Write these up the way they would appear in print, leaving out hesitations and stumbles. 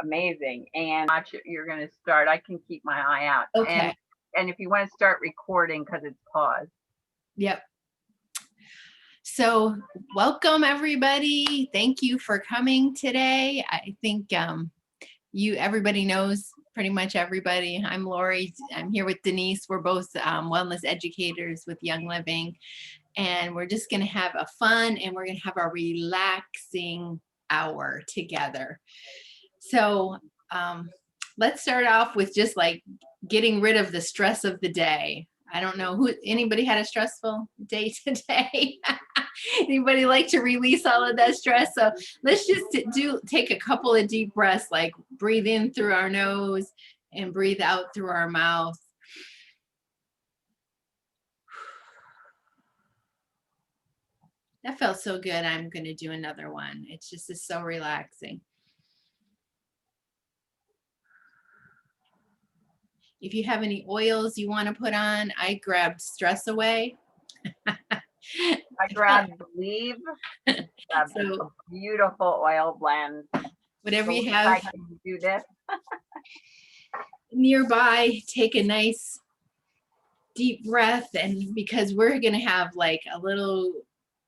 amazing. And watch it, you're going to start. I can keep my eye out. Okay. And if you want to start recording, because it's paused. Yep. So welcome everybody. Thank you for coming today. I think everybody knows pretty much everybody. I'm Lori. I'm here with Denise. We're both wellness educators with Young Living, and we're just going to have a fun and we're going to have a relaxing hour together. So let's start off with just like getting rid of the stress of the day. I don't know anybody had a stressful day today? Anybody like to release all of that stress? So let's just take a couple of deep breaths, like breathe in through our nose and breathe out through our mouth. That felt so good. I'm going to do another one. It's just so relaxing. If you have any oils you want to put on, I grabbed Stress Away. I grabbed Believe. So, a beautiful oil blend. Whatever you have. I can do this. Nearby, take a nice deep breath, and because we're going to have like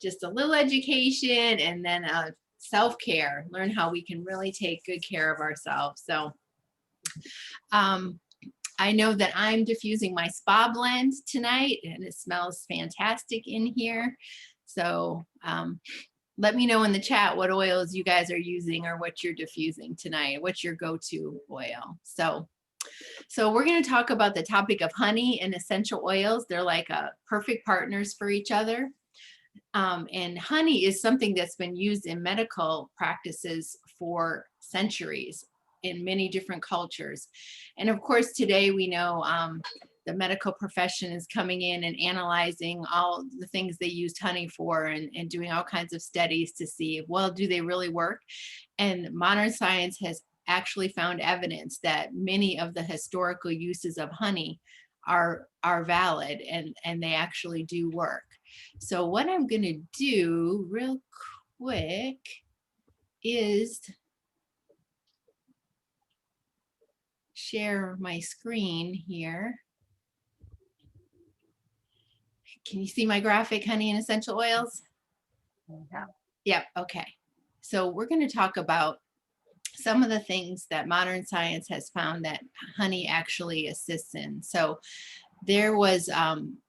just a little education and then a self-care, learn how we can really take good care of ourselves. So I know that I'm diffusing my spa blend tonight, and it smells fantastic in here. So let me know in the chat what oils you guys are using or what you're diffusing tonight. What's your go-to oil? So we're going to talk about the topic of honey and essential oils. They're like perfect partners for each other. And honey is something that's been used in medical practices for centuries in many different cultures. And of course, today we know the medical profession is coming in and analyzing all the things they used honey for and doing all kinds of studies to see, well, do they really work? And modern science has actually found evidence that many of the historical uses of honey are valid and they actually do work. So what I'm going to do real quick is share my screen here. Can you see my graphic, honey and essential oils? Yeah. Yep. Okay. So we're going to talk about some of the things that modern science has found that honey actually assists in. So there was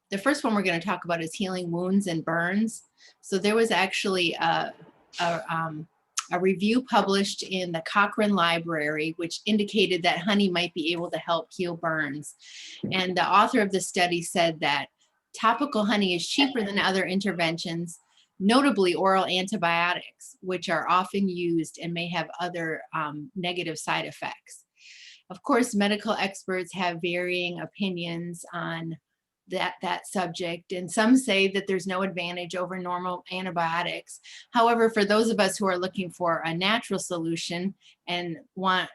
the first one we're going to talk about is healing wounds and burns. So there was actually a review published in the Cochrane Library, which indicated that honey might be able to help heal burns. And the author of the study said that topical honey is cheaper than other interventions, notably oral antibiotics, which are often used and may have other negative side effects. Of course, medical experts have varying opinions on that subject, and some say that there's no advantage over normal antibiotics. However, for those of us who are looking for a natural solution and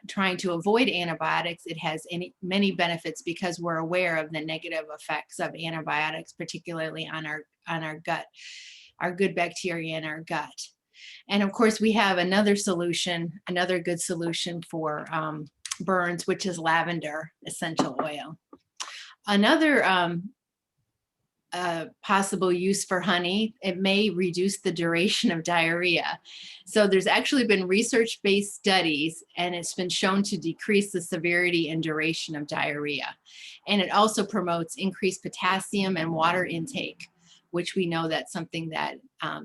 trying to avoid antibiotics, it has many benefits because we're aware of the negative effects of antibiotics, particularly on our gut, our good bacteria in our gut. And of course, we have another good solution for burns, which is lavender essential oil. Another possible use for honey, it may reduce the duration of diarrhea. So there's actually been research-based studies, and it's been shown to decrease the severity and duration of diarrhea. And it also promotes increased potassium and water intake, which we know that's something that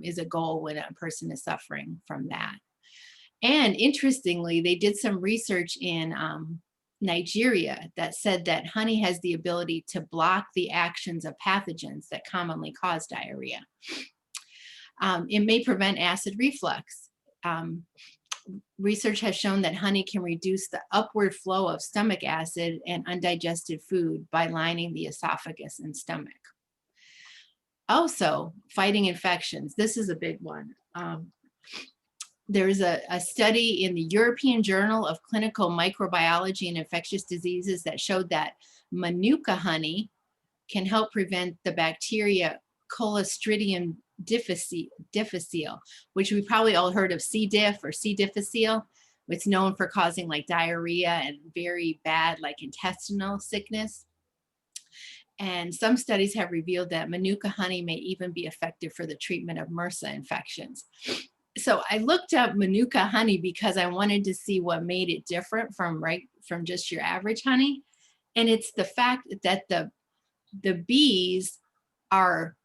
is a goal when a person is suffering from that. And interestingly, they did some research in Nigeria that said that honey has the ability to block the actions of pathogens that commonly cause diarrhea. It may prevent acid reflux. Research has shown that honey can reduce the upward flow of stomach acid and undigested food by lining the esophagus and stomach. Also, fighting infections. This is a big one. There's a study in the European Journal of Clinical Microbiology and Infectious Diseases that showed that Manuka honey can help prevent the bacteria Clostridium difficile, which we probably all heard of C. diff or C. difficile, It's known for causing like diarrhea and very bad like intestinal sickness. And some studies have revealed that Manuka honey may even be effective for the treatment of MRSA infections. So I looked up Manuka honey because I wanted to see what made it different from just your average honey. And it's the fact that the bees are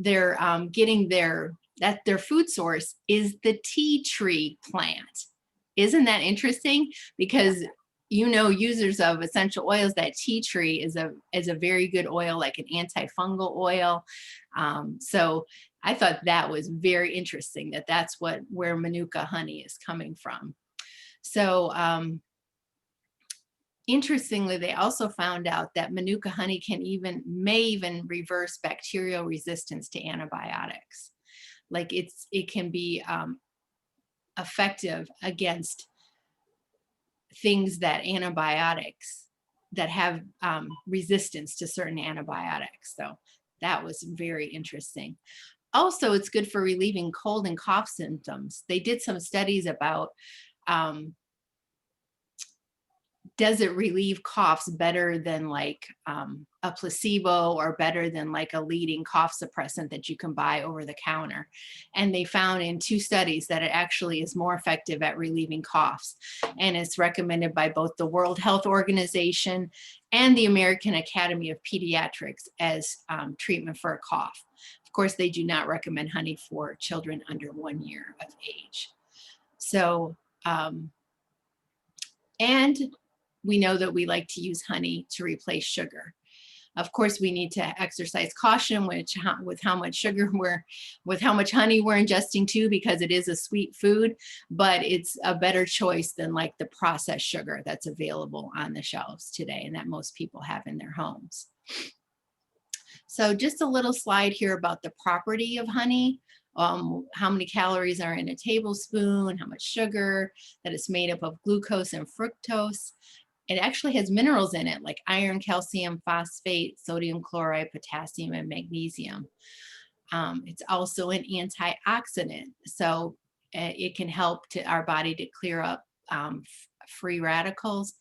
getting their food source is the tea tree plant. Isn't that interesting? Because users of essential oils, that tea tree is a very good oil, like an antifungal oil. So I thought that was very interesting that's where Manuka honey is coming from. So interestingly, they also found out that Manuka honey may even reverse bacterial resistance to antibiotics. Like it can be effective against things that have resistance to certain antibiotics. So that was very interesting. Also, it's good for relieving cold and cough symptoms. They did some studies about does it relieve coughs better than like a placebo, or better than like a leading cough suppressant that you can buy over the counter. And they found in 2 studies that it actually is more effective at relieving coughs. And it's recommended by both the World Health Organization and the American Academy of Pediatrics as treatment for a cough. Of course, they do not recommend honey for children under 1 year of age. So, and we know that we like to use honey to replace sugar. Of course, we need to exercise caution with how much honey we're ingesting too, because it is a sweet food, but it's a better choice than like the processed sugar that's available on the shelves today and that most people have in their homes. So just a little slide here about the property of honey. How many calories are in a tablespoon, how much sugar, that it's made up of glucose and fructose. It actually has minerals in it like iron, calcium, phosphate, sodium chloride, potassium, and magnesium. It's also an antioxidant, so it can help our body to clear up free radicals,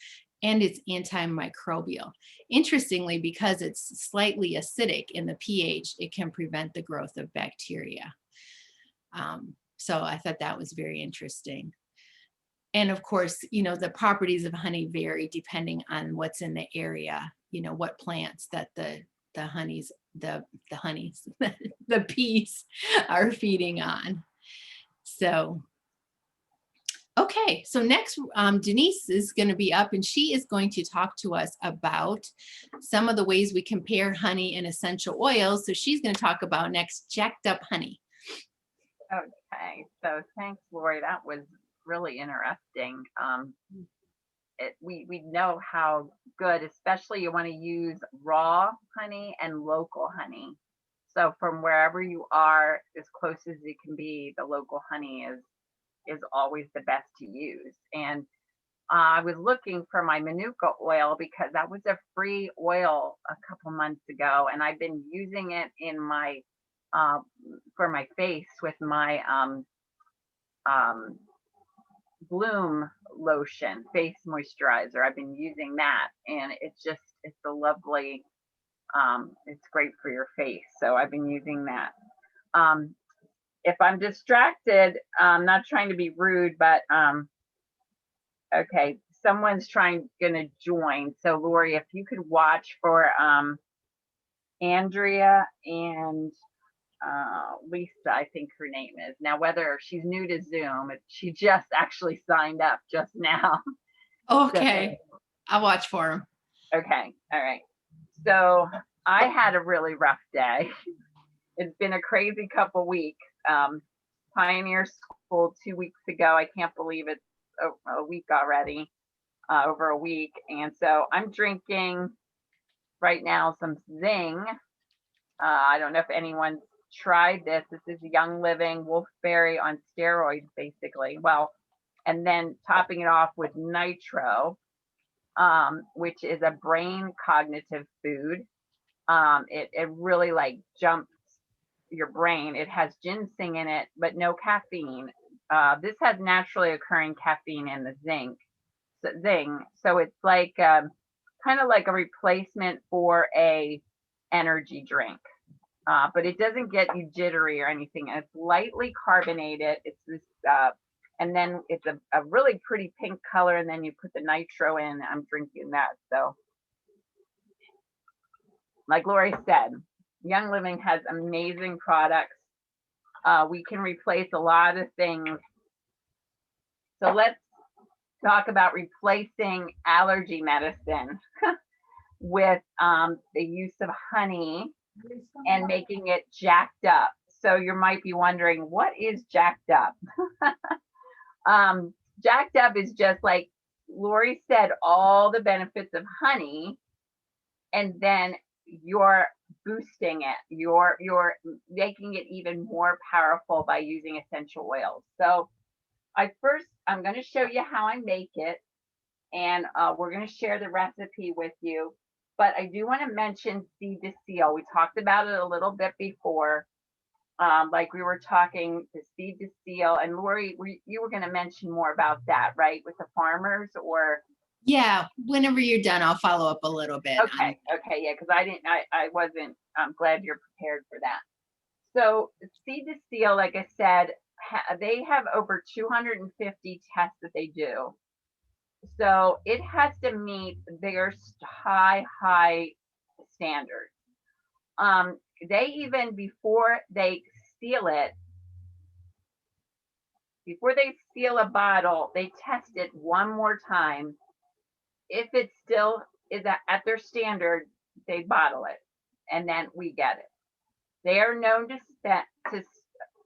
and it's antimicrobial. Interestingly, because it's slightly acidic in the pH, it can prevent the growth of bacteria. So I thought that was very interesting. And of course, the properties of honey vary depending on what's in the area, what plants that the bees are feeding on. So, okay, so next, Denise is going to be up, and she is going to talk to us about some of the ways we compare honey and essential oils. So she's going to talk about next Jacked Up Honey. Okay, so thanks, Lori. That was really interesting. We know how good, especially you want to use raw honey and local honey. So from wherever you are, as close as it can be, the local honey is always the best to use. And I was looking for my Manuka oil because that was a free oil a couple months ago, and I've been using it in my for my face with my Bloom lotion face moisturizer. I've been using that, and it's a lovely, it's great for your face. So I've been using that. If I'm distracted, I'm not trying to be rude, but okay, someone's gonna join. So Lori, if you could watch for Andrea and Lisa, I think her name is. Now, whether she's new to Zoom, she just actually signed up just now. Okay, so, I'll watch for them. Okay, all right. So I had a really rough day. It's been a crazy couple weeks. Pioneer School 2 weeks ago. I can't believe it's a week already, over a week. And so I'm drinking right now some Zing. I don't know if anyone's tried this. This is Young Living Wolfberry on steroids, basically. Well, and then topping it off with Nitro, which is a brain cognitive food. It really like jumps your brain. It has ginseng in it, but no caffeine. This has naturally occurring caffeine and the zinc. So it's like kind of like a replacement for a energy drink. But it doesn't get you jittery or anything. And it's lightly carbonated. It's this, and then it's a really pretty pink color. And then you put the nitro in. I'm drinking that. So, like Lori said, Young Living has amazing products. We can replace a lot of things. So let's talk about replacing allergy medicine with the use of honey and making it jacked up. So you might be wondering, what is jacked up? Jacked up is just like Lori said, all the benefits of honey, and then you're boosting it. You're making it even more powerful by using essential oils. So I'm going to show you how I make it, and we're going to share the recipe with you. But I do want to mention Seed to Seal. We talked about it a little bit before, like we were talking the Seed to Seal. And Lori, you were going to mention more about that, right, with the farmers, or? Yeah, whenever you're done, I'll follow up a little bit. Okay, yeah, because I wasn't. I'm glad you're prepared for that. So Seed to Seal, like I said, they have over 250 tests that they do. So it has to meet their high standards. They even, before they seal a bottle, they test it one more time. If it still is at their standard, they bottle it, and then we get it. They are known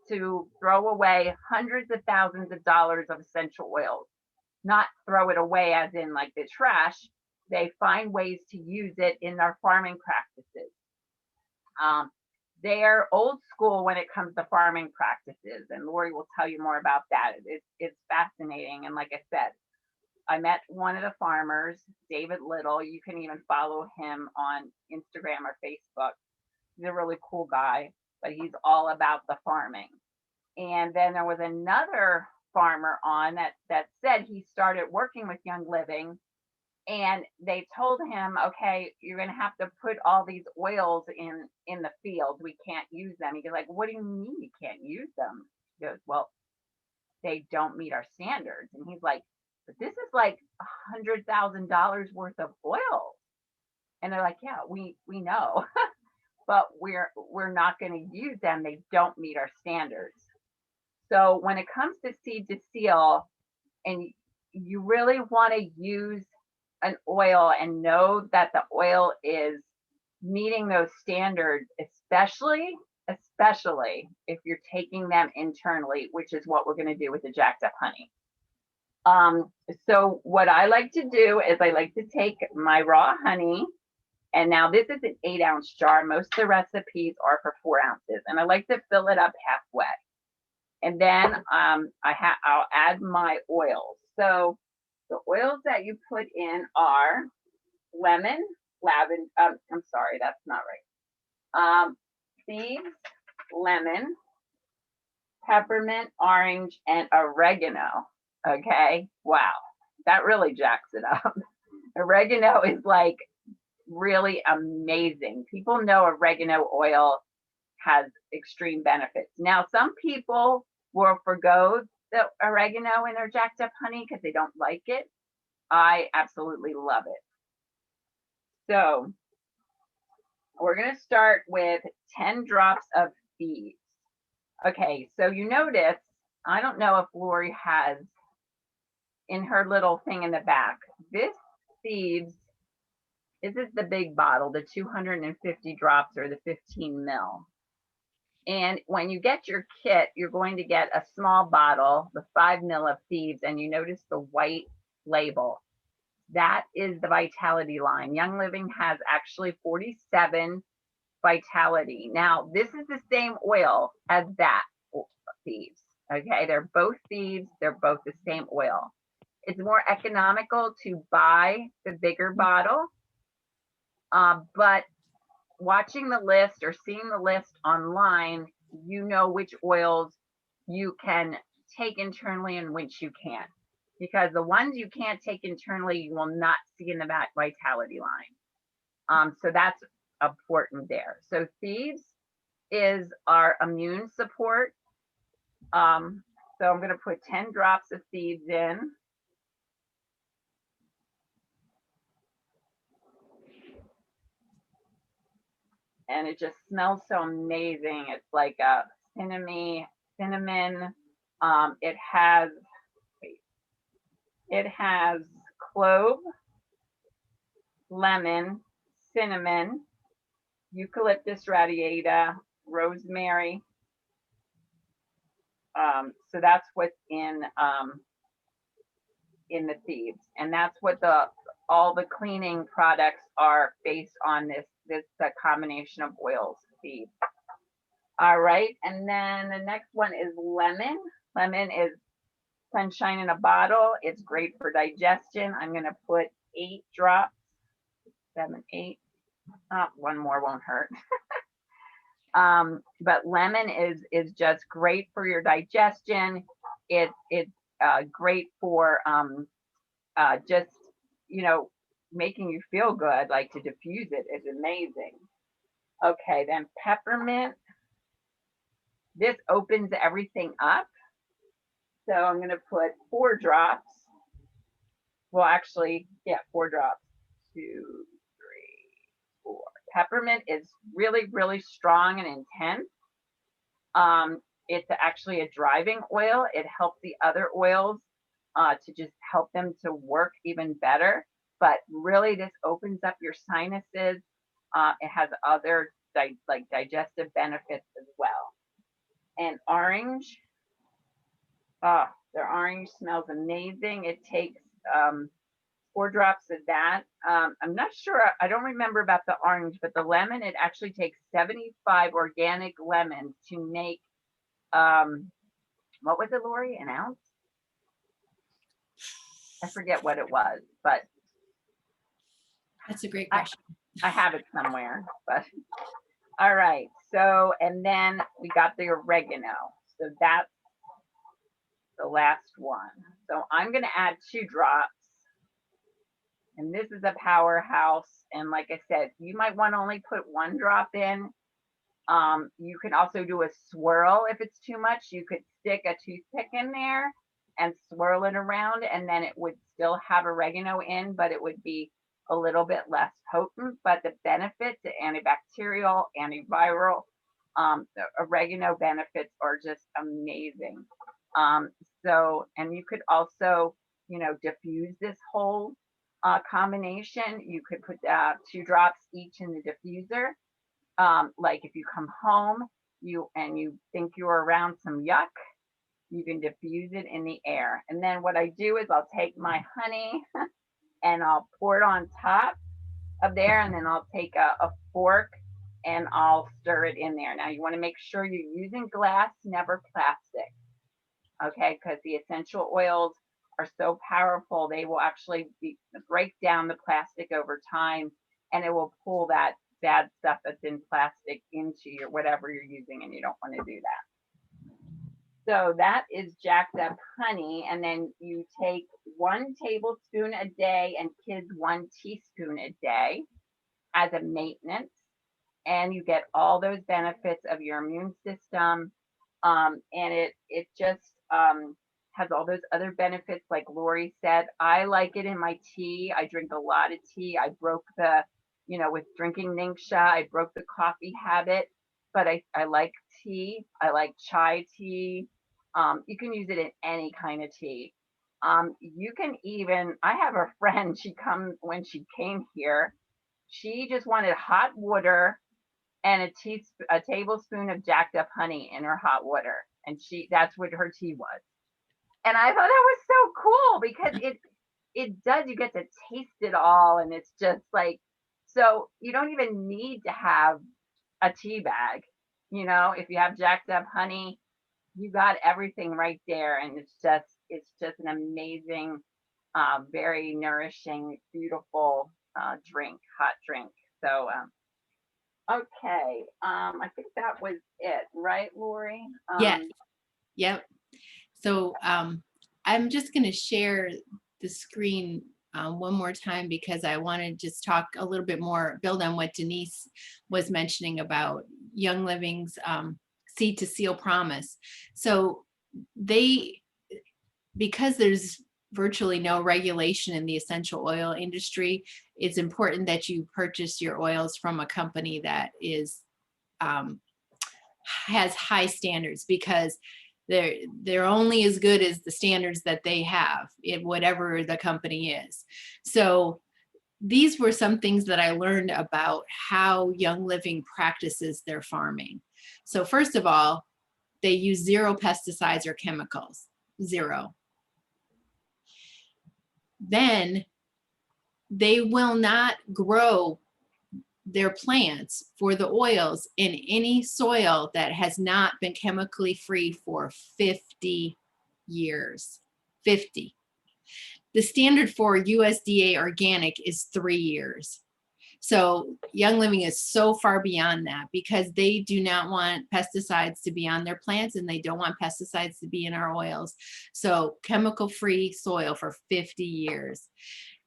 to throw away hundreds of thousands of dollars of essential oils. Not throw it away as in like the trash. They find ways to use it in their farming practices. They're old school when it comes to farming practices, and Lori will tell you more about that. It's fascinating. And like I said, I met one of the farmers, David Little. You can even follow him on Instagram or Facebook. He's a really cool guy, but he's all about the farming. And then there was another farmer on that said he started working with Young Living, and they told him, okay, you're going to have to put all these oils in the field. We can't use them. He's like, what do you mean you can't use them? He goes, well, they don't meet our standards. And he's like, but this is like $100,000 worth of oil. And they're like, yeah, we know, but we're not going to use them. They don't meet our standards. So when it comes to Seed to Seal, and you really want to use an oil and know that the oil is meeting those standards, especially if you're taking them internally, which is what we're going to do with the jacked up honey. So what I like to do is I like to take my raw honey, and now this is an 8-ounce jar. Most of the recipes are for 4 ounces, and I like to fill it up halfway. And then I'll add my oils. So the oils that you put in are lemon, lavender. I'm sorry, that's not right. Thieves, lemon, peppermint, orange, and oregano. Okay, wow, that really jacks it up. Oregano is like really amazing. People know oregano oil has extreme benefits. Now, some people will forgo the oregano in their jacked up honey because they don't like it. I absolutely love it. So we're going to start with 10 drops of thieves. Okay, so you notice, I don't know if Lori has in her little thing in the back, this thieves, this is the big bottle, the 250 drops or the 15 ml. And when you get your kit, you're going to get a small bottle, the 5 ml of thieves, and you notice the white label. That is the Vitality line. Young Living has actually 47 Vitality. Now, this is the same oil as that thieves. Okay, they're both thieves. They're both the same oil. It's more economical to buy the bigger bottle, but watching the list or seeing the list online, you know which oils you can take internally and which you can't. Because the ones you can't take internally, you will not see in the vitality line. So that's important there. So thieves is our immune support. So I'm going to put 10 drops of thieves in. And it just smells so amazing. It's like a cinnamon. It has clove, lemon, cinnamon, eucalyptus radiata, rosemary. So that's what's in the thieves, and that's what all the cleaning products are based on. This combination of oils, thieves. All right, and then the next one is lemon. Lemon is sunshine in a bottle. It's great for digestion. I'm going to put 8 drops, 7, 8. Oh, one more won't hurt. But lemon is just great for your digestion. It's great for just, making you feel good, like to diffuse it is amazing. Okay, then peppermint. This opens everything up. So I'm going to put 4 drops. Well, actually, yeah, 4 drops. 2, 3, 4. Peppermint is really, really strong and intense. It's actually a driving oil. It helps the other oils to just help them to work even better. But really, this opens up your sinuses. It has other digestive benefits as well. And orange. Oh, the orange smells amazing. It takes 4 drops of that. I'm not sure. I don't remember about the orange, but the lemon, it actually takes 75 organic lemons to make, what was it, Lori? An ounce? I forget what it was, but That's a great question. I have it somewhere. But all right. So, and then we got the oregano. So that's the last one. So I'm going to add 2 drops. And this is a powerhouse. And like I said, you might want to only put 1 drop in. You can also do a swirl if it's too much. You could stick a toothpick in there and swirl it around, and then it would still have oregano in, but it would be a little bit less potent. But the benefits, the antibacterial, antiviral, the oregano benefits are just amazing. So, and you could also, diffuse this whole combination. You could put 2 drops each in the diffuser. Like if you come home, you think you're around some yuck, you can diffuse it in the air. And then what I do is I'll take my honey and I'll pour it on top of there, and then I'll take a fork and I'll stir it in there. Now you want to make sure you're using glass, never plastic. Okay, because the essential oils are so powerful, they will actually break down the plastic over time, and it will pull that bad stuff that's in plastic into your whatever you're using, and you don't want to do that. So that is jacked up honey, and then you take 1 tablespoon a day and kids 1 teaspoon a day as a maintenance, and you get all those benefits of your immune system. And it just has all those other benefits, like Lori said. I like it in my tea. I drink a lot of tea. I broke with drinking Ningxia, I broke the coffee habit, but I like tea. I like chai tea. You can use it in any kind of tea. You can even, I have a friend, when she came here, she just wanted hot water and a tablespoon of jacked up honey in her hot water. And that's what her tea was. And I thought that was so cool because it does, you get to taste it all. And it's just like, so you don't even need to have a tea bag. If you have jacked up honey, you got everything right there. And it's just an amazing, very nourishing, beautiful hot drink. So, okay. I think that was it, right, Lori? Yes. Yep. So I'm just going to share the screen one more time because I want to just talk a little bit more, build on what Denise was mentioning about Young Living's Seed to Seal promise. So because there's virtually no regulation in the essential oil industry, it's important that you purchase your oils from a company that has high standards, because they're only as good as the standards that they have in whatever the company is. So these were some things that I learned about how Young Living practices their farming. So first of all, they use 0 pesticides or chemicals, 0. Then they will not grow their plants for the oils in any soil that has not been chemically free for 50 years. 50. The standard for USDA organic is 3 years. So Young Living is so far beyond that, because they do not want pesticides to be on their plants, and they don't want pesticides to be in our oils. So chemical-free soil for 50 years.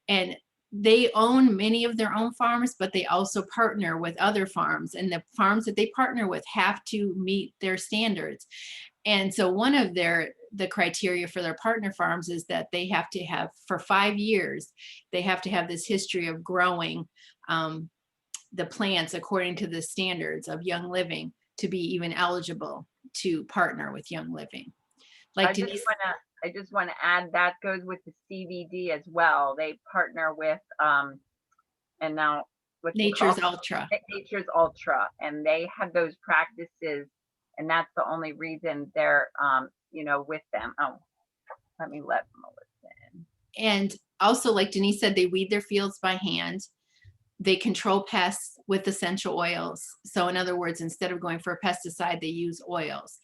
And they own many of their own farms, but they also partner with other farms, and the farms that they partner with have to meet their standards. And so one of the criteria for their partner farms is that they have to have, for 5 years, they have to have this history of growing the plants according to the standards of Young Living to be even eligible to partner with Young Living. Like Denise, I just want to add that goes with the CBD as well. They partner with and now Nature's Ultra. Nature's Ultra, and they have those practices, and that's the only reason they're with them. Oh, let me let Melissa in. And also, like Denise said, they weed their fields by hand. They control pests with essential oils. So in other words, instead of going for a pesticide, they use oils.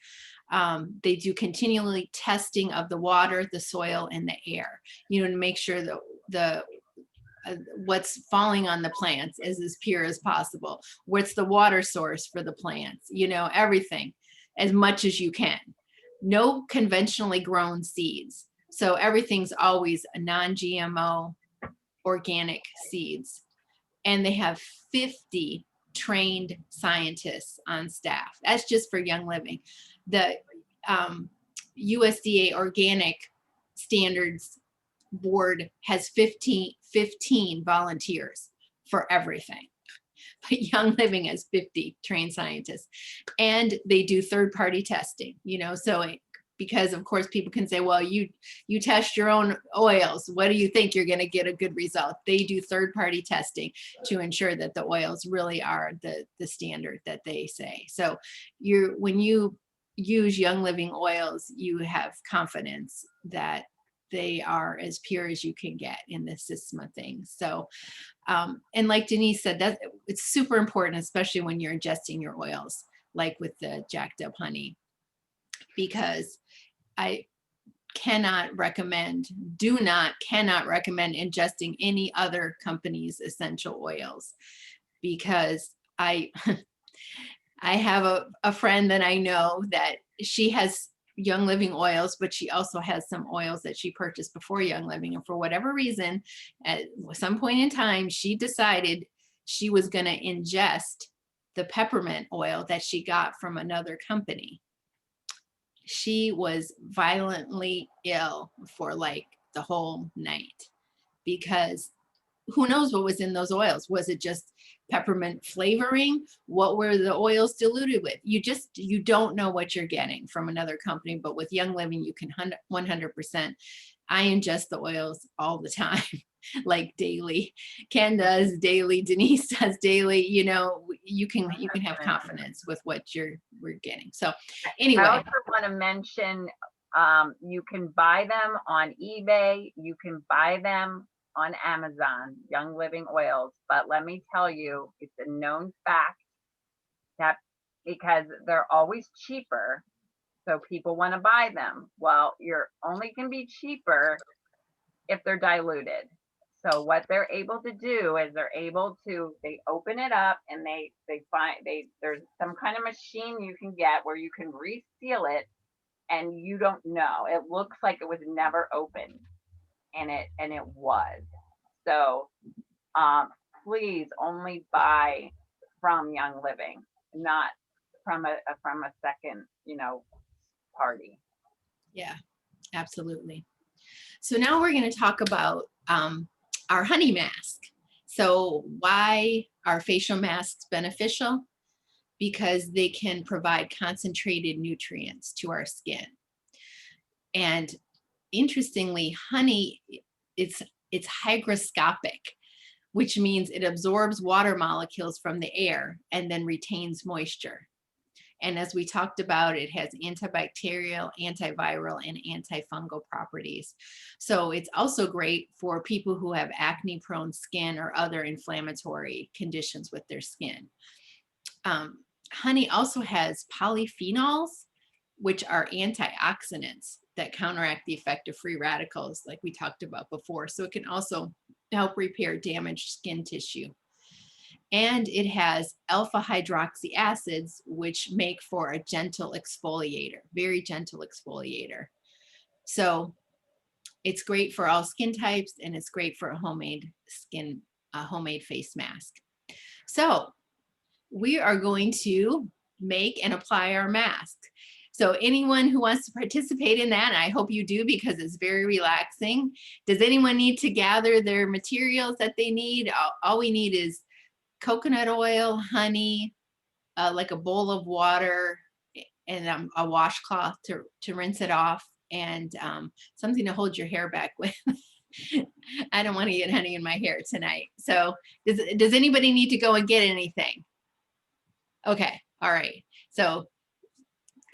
They do continually testing of the water, the soil, and the air, to make sure that what's falling on the plants is as pure as possible. What's the water source for the plants? Everything, as much as you can. No conventionally grown seeds. So everything's always a non-GMO organic seeds. And they have 50 trained scientists on staff. That's just for Young Living. The USDA Organic Standards Board has 15 volunteers for everything. But Young Living has 50 trained scientists. And they do third-party testing, so because of course people can say, well, you test your own oils, what do you think you're going to get a good result? They do third-party testing to ensure that the oils really are the standard that they say. So when you use Young Living oils, you have confidence that they are as pure as you can get in the system of things. So and like Denise said, that it's super important, especially when you're ingesting your oils, like with the jacked up honey, because I cannot recommend ingesting any other company's essential oils, because I have a friend that I know that she has Young Living oils, but she also has some oils that she purchased before Young Living. And for whatever reason, at some point in time, she decided she was going to ingest the peppermint oil that she got from another company. She was violently ill for like the whole night, because who knows what was in those oils? Was it just peppermint flavoring? What were the oils diluted with? You don't know what you're getting from another company, but with Young Living, you can 100%. I ingest the oils all the time, like daily. Ken does daily, Denise does daily. You can have confidence with what we're getting. So anyway. I also want to mention, you can buy them on eBay. You can buy them on Amazon, Young Living oils. But let me tell you, it's a known fact that because they're always cheaper, so people want to buy them. Well, you're only can be cheaper if they're diluted. So what they're able to do is they open it up, and there's some kind of machine you can get where you can reseal it, and you don't know. It looks like it was never opened, and it was. So um, please only buy from Young Living, not from a second, party. Yeah, absolutely. So now we're going to talk about our honey mask. So why are facial masks beneficial? Because they can provide concentrated nutrients to our skin. And interestingly, honey, it's hygroscopic, which means it absorbs water molecules from the air and then retains moisture. And as we talked about, it has antibacterial, antiviral, and antifungal properties. So it's also great for people who have acne-prone skin or other inflammatory conditions with their skin. Honey also has polyphenols, which are antioxidants that counteract the effect of free radicals, like we talked about before. So it can also help repair damaged skin tissue. And it has alpha hydroxy acids, which make for a gentle exfoliator, very gentle exfoliator. So it's great for all skin types, and it's great for a homemade face mask. So we are going to make and apply our mask. So anyone who wants to participate in that, and I hope you do because it's very relaxing. Does anyone need to gather their materials that they need? All we need is coconut oil, honey, like a bowl of water, and a washcloth to rinse it off, and something to hold your hair back with. I don't want to get honey in my hair tonight. So does anybody need to go and get anything? Okay, all right. So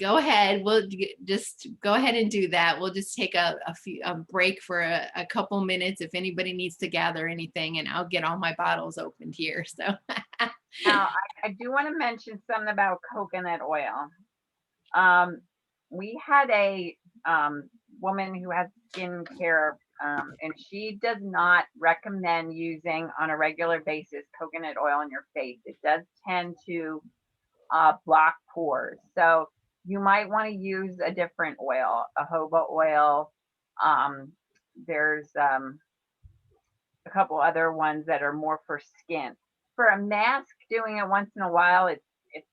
go ahead. We'll just go ahead and do that. We'll just take a break for a couple minutes if anybody needs to gather anything, and I'll get all my bottles opened here. So Now, I do want to mention something about coconut oil. We had a woman who has skincare, and she does not recommend using on a regular basis coconut oil on your face. It does tend to block pores. So you might want to use a different oil, a jojoba oil. There's a couple other ones that are more for skin. For a mask, doing it once in a while, it's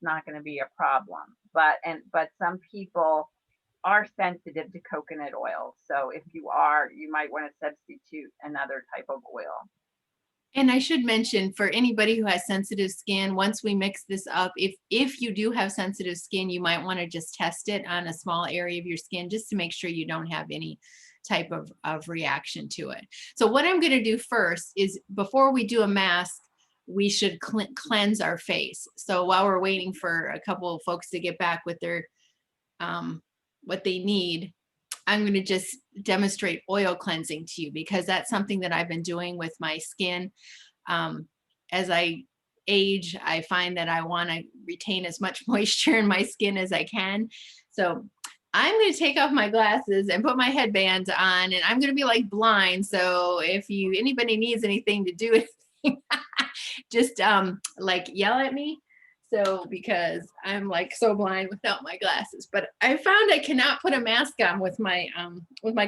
not going to be a problem. But some people are sensitive to coconut oil. So if you are, you might want to substitute another type of oil. And I should mention, for anybody who has sensitive skin, once we mix this up, if you do have sensitive skin, you might want to just test it on a small area of your skin just to make sure you don't have any type of reaction to it. So what I'm going to do first is, before we do a mask, we should cleanse our face. So while we're waiting for a couple of folks to get back with their what they need, I'm going to just demonstrate oil cleansing to you, because that's something that I've been doing with my skin. As I age, I find that I want to retain as much moisture in my skin as I can. So I'm going to take off my glasses and put my headbands on, and I'm going to be like blind. So if anybody needs anything to do it, just like yell at me. So because I'm like so blind without my glasses, but I found I cannot put a mask on with my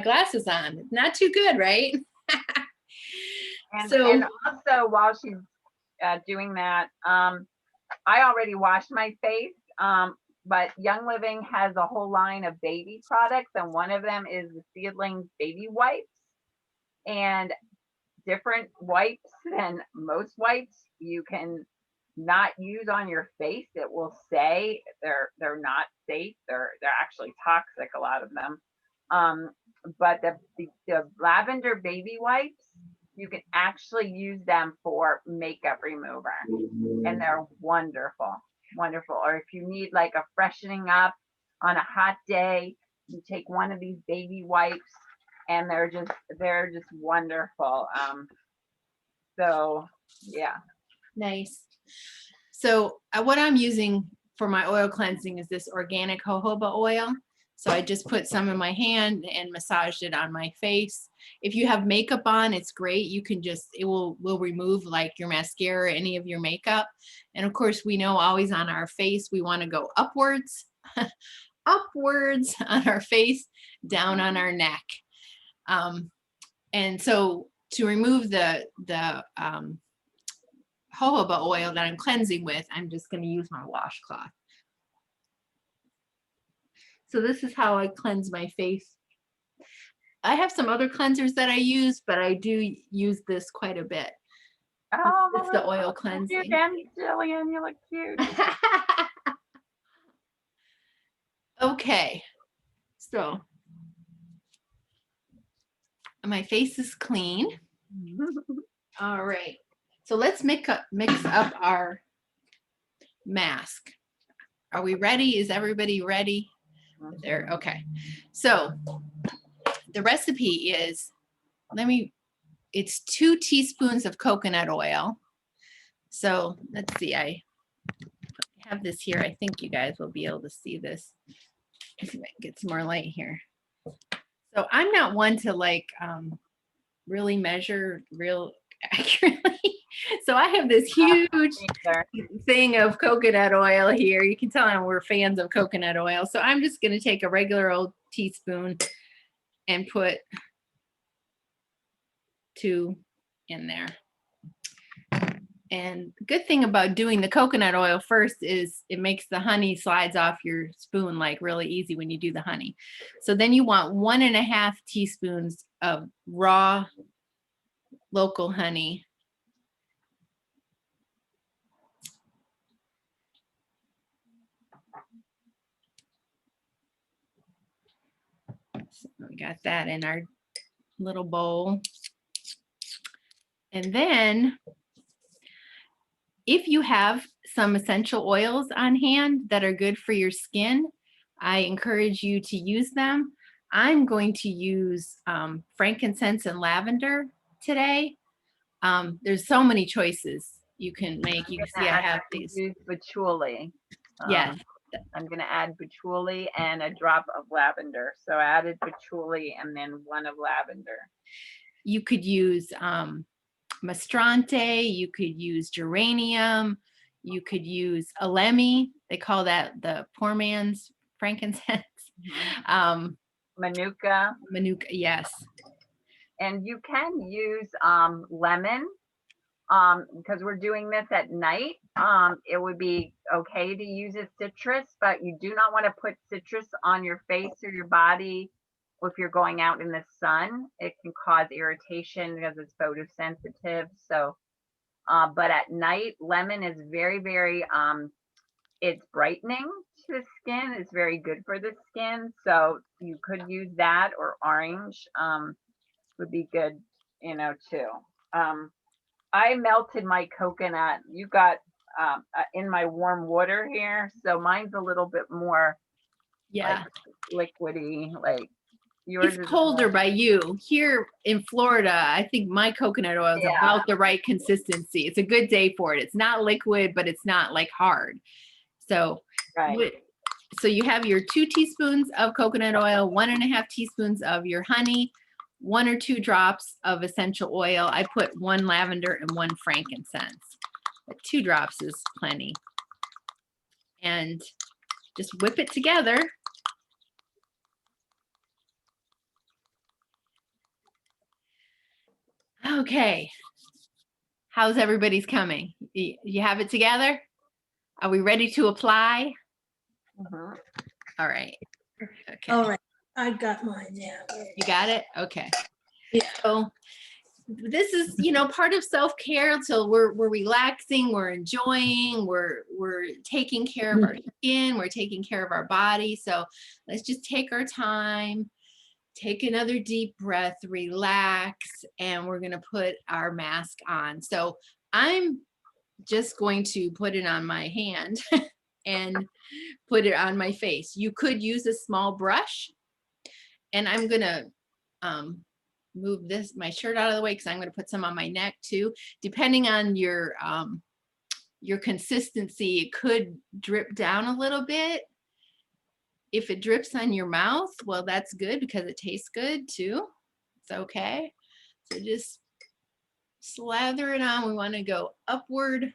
glasses on. It's not too good, right? And also, while she's doing that, I already washed my face, but Young Living has a whole line of baby products, and one of them is the Seedlings baby wipes, and different wipes than most wipes you can not use on your face. It will say they're not safe. They're actually toxic, a lot of them. But the lavender baby wipes, you can actually use them for makeup remover, and they're wonderful. Or if you need like a freshening up on a hot day, you take one of these baby wipes, and they're just wonderful. So yeah. Nice. So what I'm using for my oil cleansing is this organic jojoba oil. So I just put some in my hand and massaged it on my face. If you have makeup on, it's great. You can it will remove like your mascara, any of your makeup. And of course, we know always on our face, we want to go upwards. upwards on our face, down on our neck. And so to remove the jojoba oil that I'm cleansing with, I'm just going to use my washcloth. So this is how I cleanse my face. I have some other cleansers that I use, but I do use this quite a bit. Oh, It's the Melissa, oil look cute cleansing. again, Jillian, you look cute. Okay, so my face is clean. All right, so let's mix up our mask. Are we ready? Is everybody ready? There, okay. So the recipe is, it's 2 teaspoons of coconut oil. So let's see, I have this here. I think you guys will be able to see this. Let's see if I can get some more light here. So I'm not one to like really measure real accurately. So I have this huge thing of coconut oil here. You can tell we're fans of coconut oil. So I'm just going to take a regular old teaspoon and put 2 in there. And good thing about doing the coconut oil first is it makes the honey slides off your spoon like really easy when you do the honey. So then you want 1.5 teaspoons of raw local honey. So we got that in our little bowl. And then if you have some essential oils on hand that are good for your skin, I encourage you to use them. I'm going to use frankincense and lavender today. There's so many choices you can make. You can see I have these. Use patchouli. Yes. I'm going to add patchouli and a drop of lavender. So I added patchouli and then 1 of lavender. You could use Mastrante, you could use geranium, you could use Alemi. They call that the poor man's frankincense. Manuka. Manuka, yes. And you can use lemon because we're doing this at night. It would be okay to use a citrus, but you do not want to put citrus on your face or your body. If you're going out in the sun, it can cause irritation because it's photosensitive. So, but at night, lemon is very, very, it's brightening to the skin. It's very good for the skin. So you could use that, or orange would be good, you know, too. I melted my coconut. You got in my warm water here. So mine's a little bit more like liquidy, like yours. It's colder by you. Here in Florida, I think my coconut oil is about the right consistency. It's a good day for it. It's not liquid, but it's not like hard. So, so you have your 2 teaspoons of coconut oil, 1.5 teaspoons of your honey, 1 or 2 drops of essential oil. I put 1 lavender and 1 frankincense, but 2 drops is plenty. And just whip it together. Okay, how's everybody's coming? You have it together? Are we ready to apply? All right. Okay. All right, I got mine now. You got it? Okay. Yeah. So this is, you know, part of self-care. So we're relaxing, we're enjoying, we're taking care of our skin, we're taking care of our body. So let's just take our time. Take another deep breath, relax, and we're going to put our mask on. So I'm just going to put it on my hand and put it on my face. You could use a small brush, and I'm going to move my shirt out of the way because I'm going to put some on my neck too. Depending on your consistency, it could drip down a little bit. If it drips on your mouth, well, that's good because it tastes good too. It's okay. So just slather it on. We want to go upward.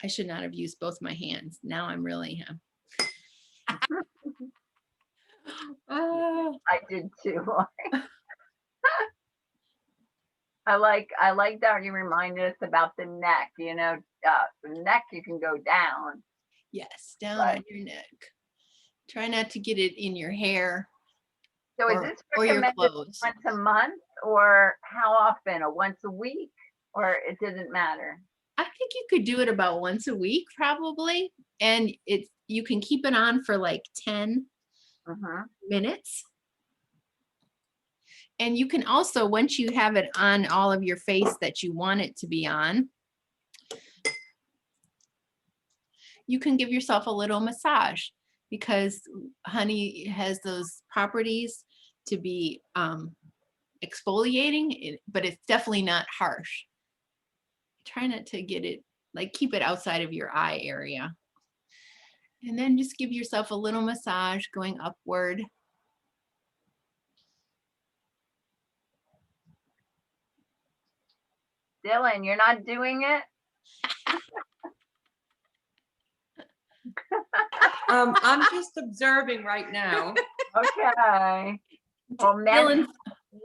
I should not have used both my hands. Now I'm really, oh, I did too. I like that you reminded us about the neck, the neck you can go down. yes, down Right. on your neck. Try not to get it in your hair So is or, this or your recommended clothes. once a month or how often? Or once a week? Or it doesn't matter? I think you could do it about once a week probably. And you can keep it on for like 10 Mhm. minutes. And you can also, once you have it on all of your face that you want it to be on, you can give yourself a little massage because honey has those properties to be exfoliating, but it's definitely not harsh. Try not to get it, like keep it outside of your eye area. And then just give yourself a little massage going upward. Dylan, you're not doing it? I'm just observing right now. Okay. Well, Dylan,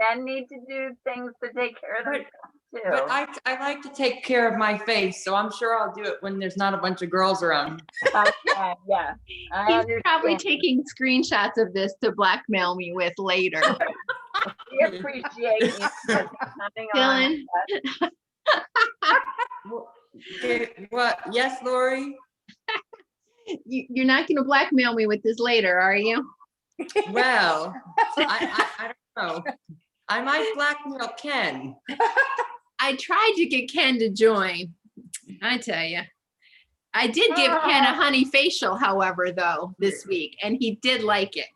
men need to do things to take care of But- themselves too. But I like to take care of my face, so I'm sure I'll do it when there's not a bunch of girls around. Okay, yeah. I he's probably understand. taking screenshots of this to blackmail me with later. We appreciate you guys coming on. Dylan, What? Yes, Lori? you're not going to blackmail me with this later, are you? Well, I don't know. I might blackmail Ken. I tried to get Ken to join. I tell you. I did give Ken a honey facial, however, though, this week, and he did like it.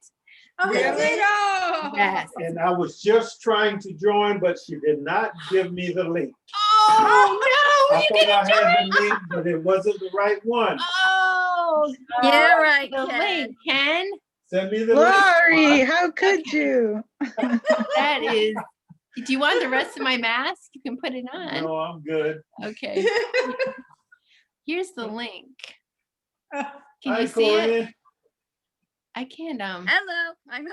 Oh, he Really? did? Oh. Yes. And I was just trying to join, but she did not give me the link. Oh, no, I you thought I didn't had join. the link, but it wasn't the right one. Oh, Yeah, right, the Ken. link, Ken. Send me the link. Lori, how could you? That is. Do you want the rest of my mask? You can put it on. No, I'm good. Okay. Here's the link. Can Hi, you see it? Corinne. I can't. Hello. I'm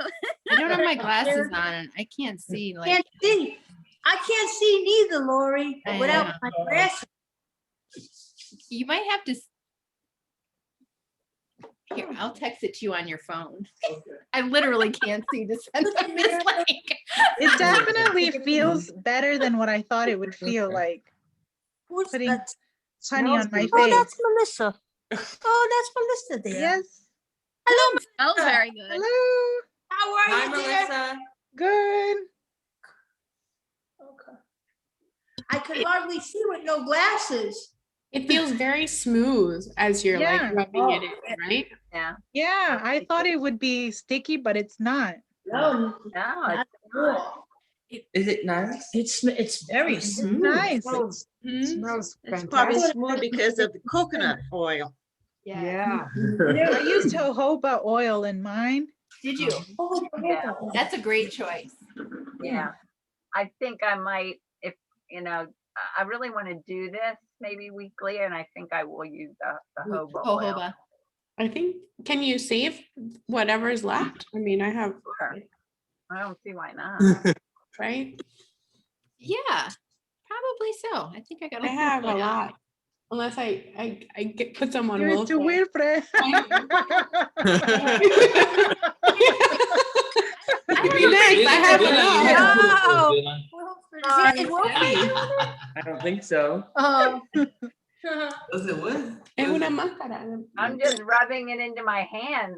I don't have my glasses on, and I can't see. Like, Can't see. I can't see neither, Lori, I without know. my glasses. you might have to. Here, I'll text it to you on your phone. Okay. I literally can't see to send them this link. It definitely feels better than what I thought it would feel like. Who's Putting that? honey on my Oh, face. that's Melissa. Oh, that's Melissa there. Yes. Hello, smells Melissa. very good. Hello. How are Hi, you, dear? Melissa. Good. Okay. I could hardly see with no glasses. It feels very smooth as you're Yeah. like rubbing it in, right? Yeah. Yeah, I thought it would be sticky, but it's not. No, No, not it's at all. Is it nice? It's very smooth. Nice. Mhm. Smells It's probably fantastic. smooth because of the coconut oil. Yeah. I used jojoba oil in mine. Did you? Oh, Yeah. That's a great choice. Yeah. I think I might, if, I really want to do this maybe weekly, and I think I will use the jojoba oil. Jojoba. I think, can you save whatever's left? I mean, I have, Sure. I don't see why not. right? Yeah, probably so. I think I got. I have a lot. Unless I put some on Give it Will's to hair. Wilfred. It'd be nice, I have enough. Is it Wilfred? I don't think so. Oh. Does it what? Es una máscara. I'm just rubbing it into my hands.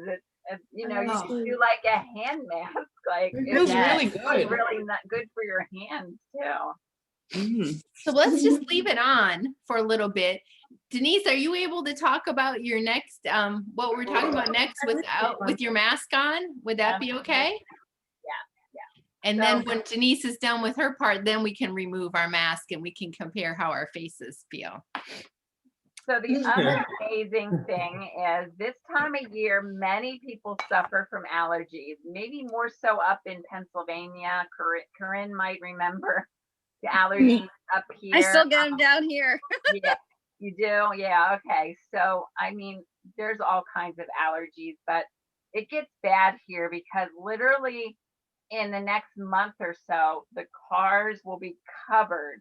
You Oh. should do like a hand mask. Like It feels really it's good. really not good for your hands too. Mm. So let's just leave it on for a little bit. Denise, are you able to talk about your next, what we're talking about next with your mask on? Would that be okay? Yeah. And then when Denise is done with her part, then we can remove our mask and we can compare how our faces feel. So the other amazing thing is this time of year, many people suffer from allergies, maybe more so up in Pennsylvania. Corinne might remember the allergies up here. I still get them down here. You do? Yeah, okay. So, I mean, there's all kinds of allergies, but it gets bad here because literally in the next month or so, the cars will be covered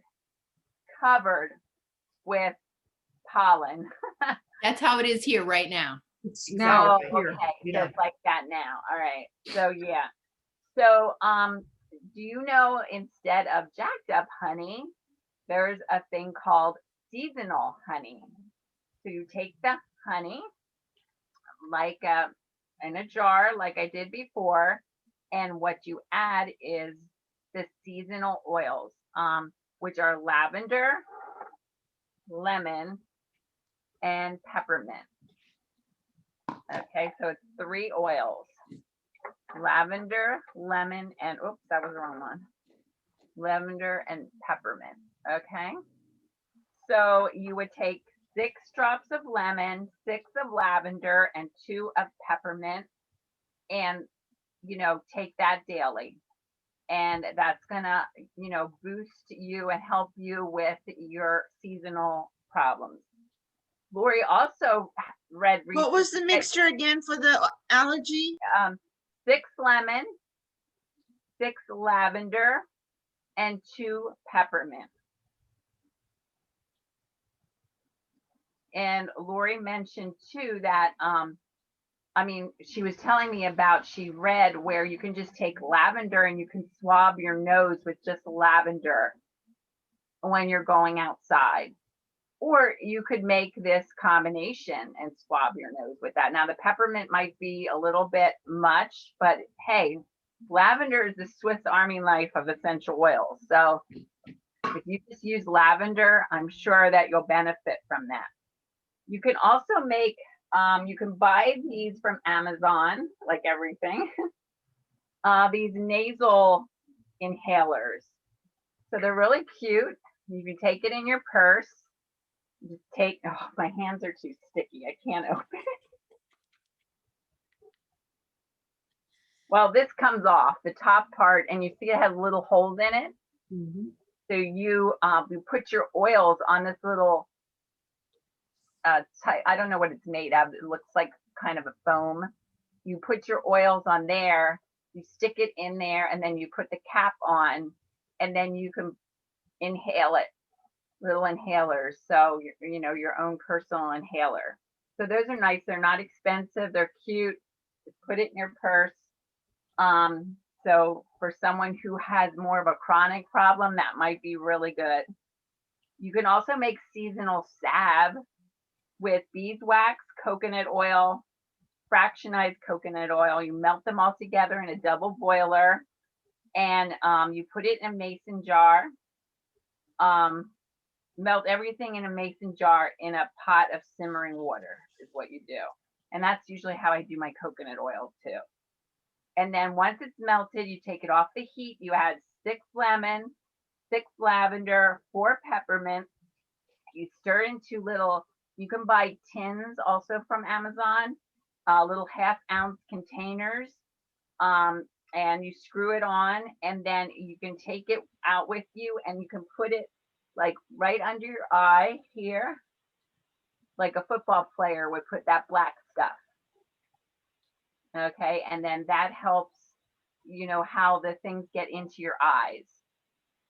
with pollen. That's how it is here right now. It's now Oh, here. okay. So Yeah. it's like that now. All right. So yeah. So do you know instead of jacked up honey, there's a thing called seasonal honey. So you take the honey like in a jar like I did before, and what you add is the seasonal oils, which are lavender, lemon, and peppermint. Okay, so it's 3 oils: lavender, lemon, and oops, that was the wrong one. Lavender and peppermint. Okay, so you would take 6 drops of lemon, 6 of lavender, and 2 of peppermint, and take that daily. And that's gonna, boost you and help you with your seasonal problems. Lori also read What was the recently, mixture again for the allergy? 6 lemon, 6 lavender, and 2 peppermint. And Lori mentioned too that I mean, she was telling me about, she read where you can just take lavender and you can swab your nose with just lavender when you're going outside. Or you could make this combination and swab your nose with that. Now, the peppermint might be a little bit much, but hey, lavender is the Swiss Army knife of essential oils. So if you just use lavender, I'm sure that you'll benefit from that. You can also make, you can buy these from Amazon, like everything, these nasal inhalers. So they're really cute. You can take it in your purse. Just take, oh, my hands are too sticky. I can't open it. Well, this comes off the top part and you see it has little holes in it. Mhm. So you put your oils on this little, I don't know what it's made of. It looks like kind of a foam. You put your oils on there, you stick it in there, and then you put the cap on, and then you can inhale it. Little inhalers, so your own personal inhaler. So those are nice. They're not expensive. They're cute. Just put it in your purse. So for someone who has more of a chronic problem, that might be really good. You can also make seasonal salve with beeswax, coconut oil, fractionized coconut oil. You melt them all together in a double boiler, and you put it in a mason jar. Melt everything in a mason jar in a pot of simmering water is what you do. And that's usually how I do my coconut oil too. And then once it's melted, you take it off the heat. You add 6 lemon, 6 lavender, 4 peppermint. You stir into little, you can buy tins also from Amazon, little 1/2 ounce containers. And you screw it on, and then you can take it out with you and you can put it like right under your eye here, like a football player would put that black stuff. Okay, and then that helps, how the things get into your eyes.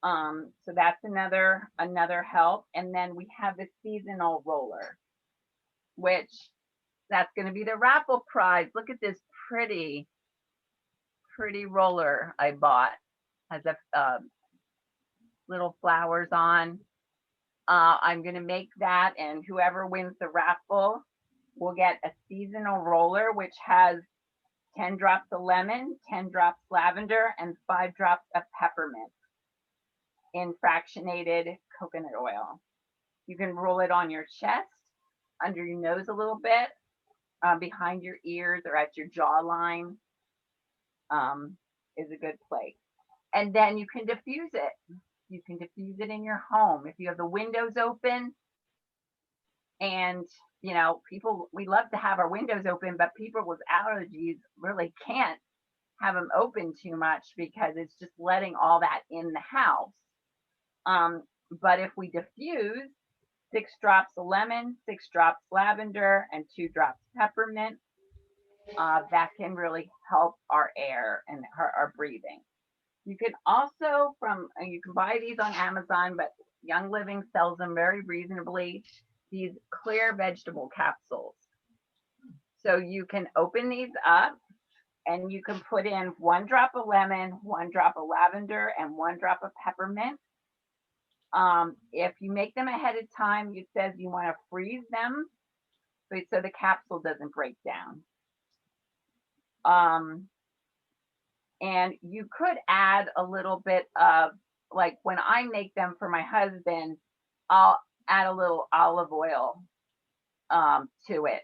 So that's another help. And then we have the seasonal roller, which that's going to be the raffle prize. Look at this pretty roller I bought. Has a little flowers on. I'm going to make that, and whoever wins the raffle will get a seasonal roller, which has 10 drops of lemon, 10 drops lavender, and 5 drops of peppermint in fractionated coconut oil. You can roll it on your chest, under your nose a little bit, behind your ears or at your jawline, is a good place. And then you can diffuse it. You can diffuse it in your home. If you have the windows open, and people, we love to have our windows open, but people with allergies really can't have them open too much because it's just letting all that in the house. But if we diffuse, 6 drops of lemon, 6 drops lavender, and 2 drops peppermint. That can really help our air and our breathing. You can also you can buy these on Amazon, but Young Living sells them very reasonably. These clear vegetable capsules. So you can open these up and you can put in 1 drop of lemon, 1 drop of lavender, and 1 drop of peppermint. If you make them ahead of time, it says you want to freeze them so the capsule doesn't break down. And you could add a little bit of, like when I make them for my husband, I'll add a little olive oil to it.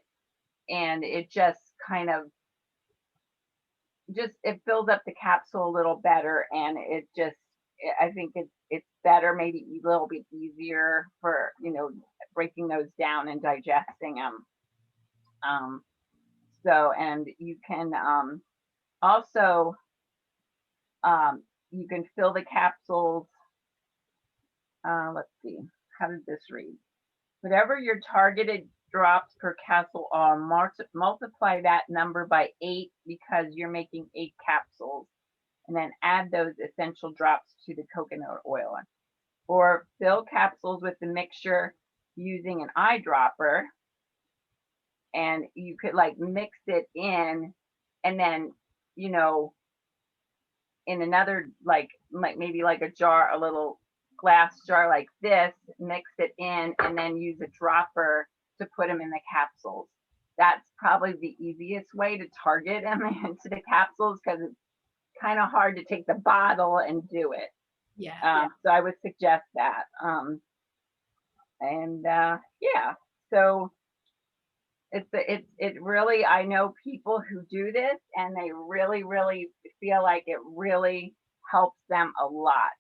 And it just kind of, it fills up the capsule a little better. And I think it's better, maybe a little bit easier for, breaking those down and digesting them. And you can also, you can fill the capsules. Let's see, how did this read? Whatever your targeted drops per capsule are, multiply that number by 8 because you're making 8 capsules, and then add those essential drops to the coconut oil. Or fill capsules with the mixture using an eyedropper, and you could like mix it in, and then, in another, like maybe like a jar, a little glass jar like this, mix it in, and then use a dropper to put them in the capsules. That's probably the easiest way to target them into the capsules, because it's kind of hard to take the bottle and do it. Yeah. So I would suggest that. So it really, I know people who do this and they really, really feel like it really helps them a lot.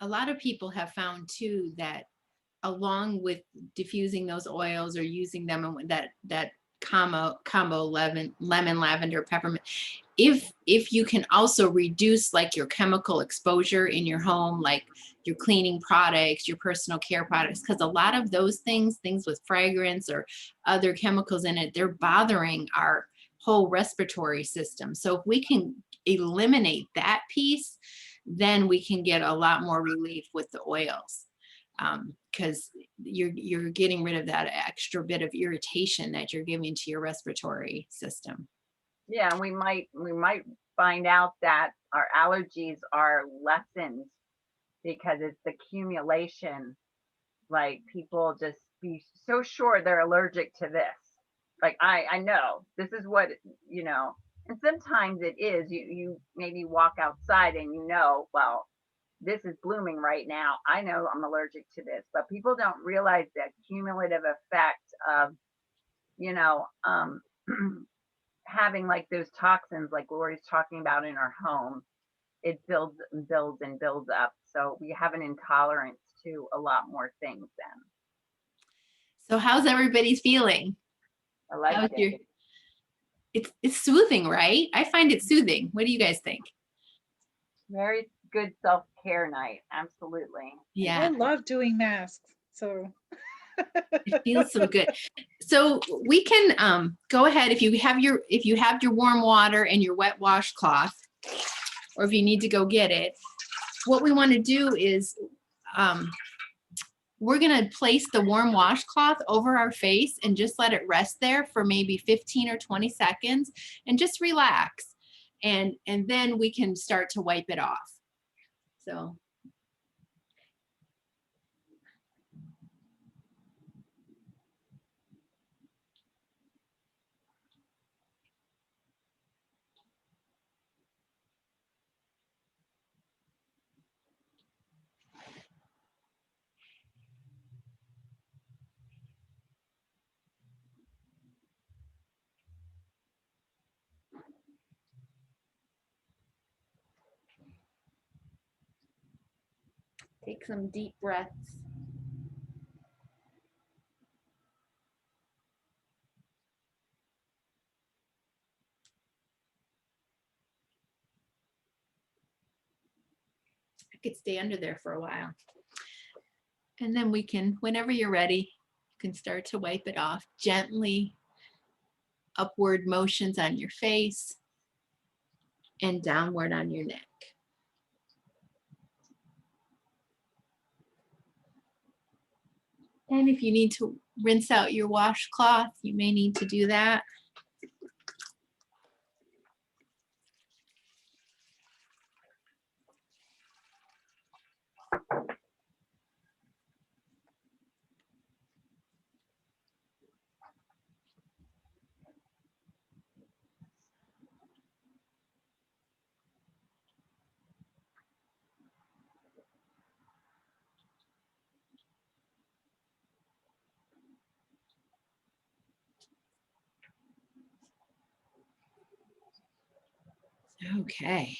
A lot of people have found too that along with diffusing those oils or using them in that combo lemon, lavender, peppermint, if you can also reduce like your chemical exposure in your home, like your cleaning products, your personal care products, because a lot of those things with fragrance or other chemicals in it, they're bothering our whole respiratory system. So if we can eliminate that piece, then we can get a lot more relief with the oils, because you're getting rid of that extra bit of irritation that you're giving to your respiratory system. Yeah, we might find out that our allergies are lessened because it's the accumulation. Like people just be so sure they're allergic to this. Like I know this is what, and sometimes it is, you maybe walk outside and well, this is blooming right now. I know I'm allergic to this, but people don't realize the cumulative effect of, having like those toxins like Lori's talking about in our home. It builds and builds and builds up. So we have an intolerance to a lot more things then. So how's everybody's feeling? I like it. It's soothing, right? I find it soothing. What do you guys think? Very good self-care night. Absolutely. I Yeah, love doing masks. So it feels so good. So we can go ahead, if you have your warm water and your wet washcloth, or if you need to go get it, what we want to do is we're going to place the warm washcloth over our face and just let it rest there for maybe 15 or 20 seconds and just relax. And then we can start to wipe it off. So. Take some deep breaths. I could stay under there for a while. And then we can, whenever you're ready, you can start to wipe it off gently. Upward motions on your face and downward on your neck. And if you need to rinse out your washcloth, you may need to do that. Okay.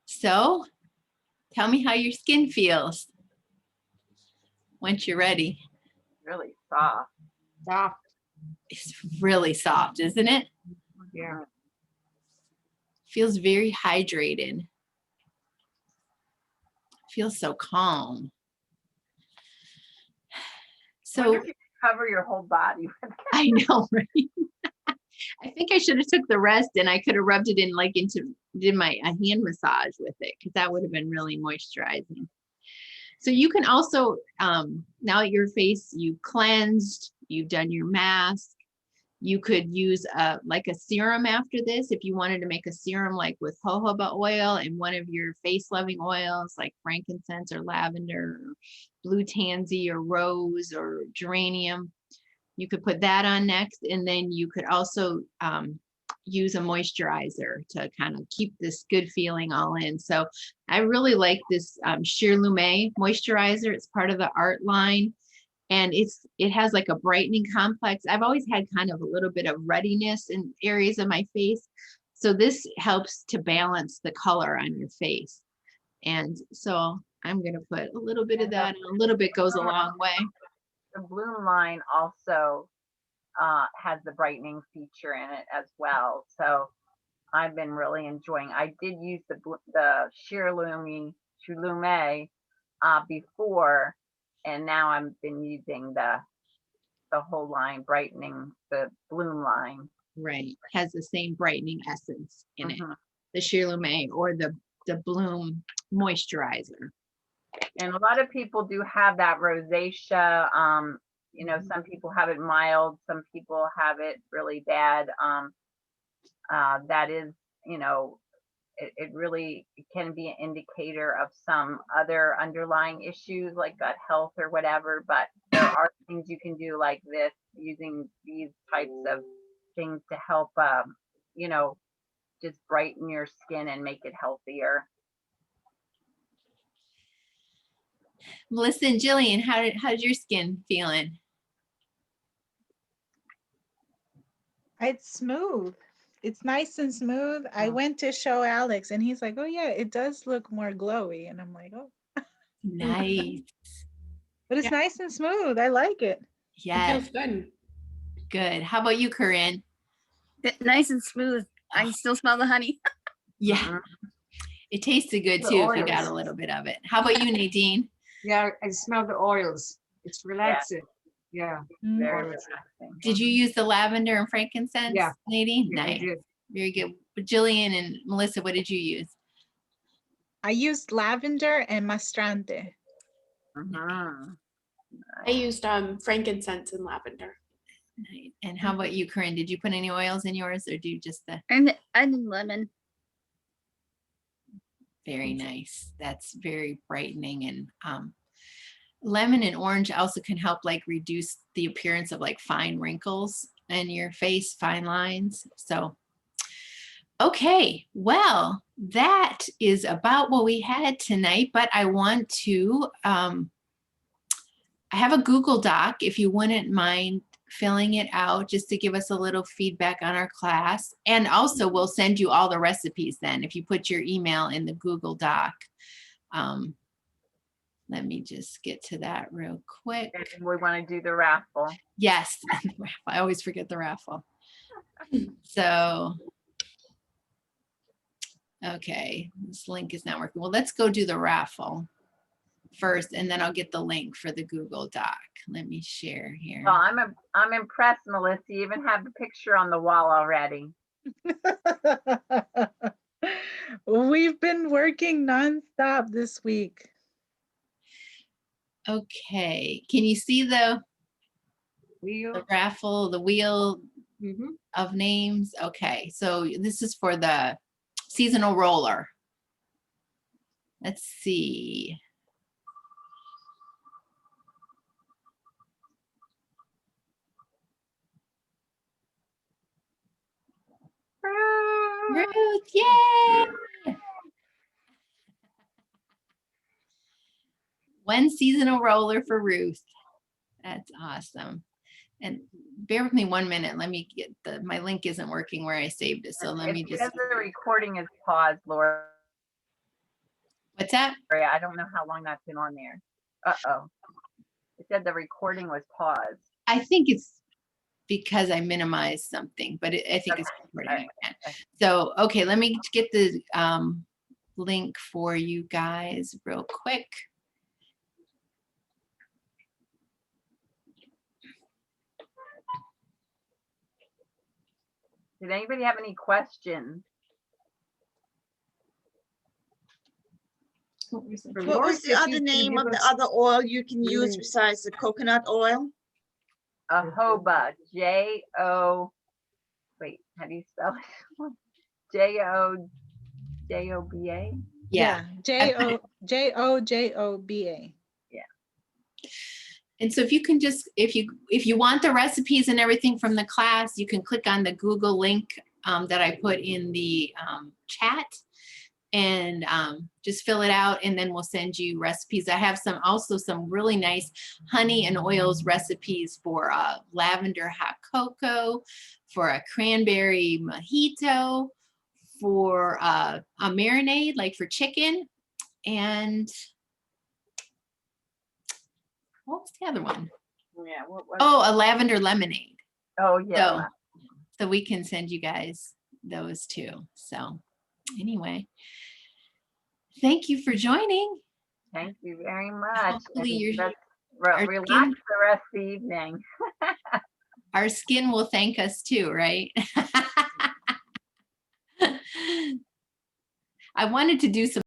So, tell me how your skin feels once you're ready. Really soft. Stop. It's really soft, isn't it? Yeah. Feels very hydrated. Feels so calm. Wonder So if you could cover your whole body with it. I know, right? I think I should have took the rest and I could have rubbed it in like did my a hand massage with it, because that would have been really moisturizing. So you can also, now that your face, you cleansed, you've done your mask, you could use like a serum after this if you wanted to make a serum like with jojoba oil and one of your face loving oils like frankincense or lavender, or blue tansy or rose or geranium. You could put that on next, and then you could also use a moisturizer to kind of keep this good feeling all in. So I really like this Sheer Lumet moisturizer. It's part of the Art line. And it has like a brightening complex. I've always had kind of a little bit of ruddiness in areas of my face. So this helps to balance the color on your face. And so I'm going to put a little bit of that, and a little bit goes a long way. The Bloom line also has the brightening feature in it as well. So I've been really enjoying. I did use the Sheer Lumet before, and now I've been using the whole line, brightening, the Bloom line. Right. Has the same brightening essence in it. Mhm. The Sheer Lumet or the Bloom moisturizer. And a lot of people do have that rosacea. You know, some people have it mild, some people have it really bad. That is, you know, it really can be an indicator of some other underlying issues like gut health or whatever. But there are things you can do like this, using these types of things to help, you know, just brighten your skin and make it healthier. Melissa and Jillian, how's your skin feeling? It's smooth. It's nice and smooth. I went to show Alex and he's like, oh yeah, it does look more glowy. And I'm like, oh, Nice. but it's Yeah. nice and smooth. I like it. It Yeah, feels good. good. How about you, Corinne? Nice and smooth. I can still smell the honey. Yeah, it tasted good The too if you got oils. a little bit of it. How about you, Nadine? Yeah, I smell the oils. It's relaxing. Yeah. Mm. Very Oils. relaxing. Did you use the lavender and frankincense, Yeah. Nadine? Yeah, I Nice. did. Very good. Jillian and Melissa, what did you use? I used lavender and mastrante. Mhm. I used frankincense and lavender. Nice. And how about you, Corinne? Did you put any oils in yours, or do you just the And lemon. very nice? That's very brightening, and lemon and orange also can help like reduce the appearance of like fine wrinkles in your face, fine lines. So, okay, well, that is about what we had tonight, but I want to, I have a Google Doc, if you wouldn't mind filling it out just to give us a little feedback on our class. And also we'll send you all the recipes then, if you put your email in the Google Doc. Let me just get to that real quick. And we want to do the raffle. Yes, I always forget the raffle. So, okay, this link is not working. Well, let's go do the raffle first, and then I'll get the link for the Google Doc. Let me share here. Well, I'm impressed, Melissa. You even have the picture on the wall already. We've been working nonstop this week. Okay, can you see the raffle, the wheel of names? Okay, so this is for the seasonal roller. Let's see. Ruth, yay! One seasonal roller for Ruth. That's awesome. And bear with me 1 minute. Let me get my link isn't working where I saved it. So let me It just, says the recording is paused, Laura. what's that? I don't know how long that's been on there. Uh-oh. It said the recording was paused. I think it's because I minimized something, but I think it's recording Alright. again. So, okay, let me get the link for you guys real quick. Did anybody have any questions? What was the other name of the other oil you can use besides the coconut oil? Jojoba, J-O, wait, how do you spell it? J-O-J-O-B-A? Yeah. Jojoba. And so if you can just, if you want the recipes and everything from the class, you can click on the Google link that I put in the chat and just fill it out, and then we'll send you recipes. I have also some really nice honey and oils recipes for lavender hot cocoa, for a cranberry mojito, for a marinade, like for chicken, and what was the other one? Yeah. Oh, a lavender lemonade. Oh, yeah. So we can send you guys those too. So anyway, thank you for joining. Thank you very much. Hopefully And let's our relax skin- the rest of the evening. Our skin will thank us too, right? I wanted to do some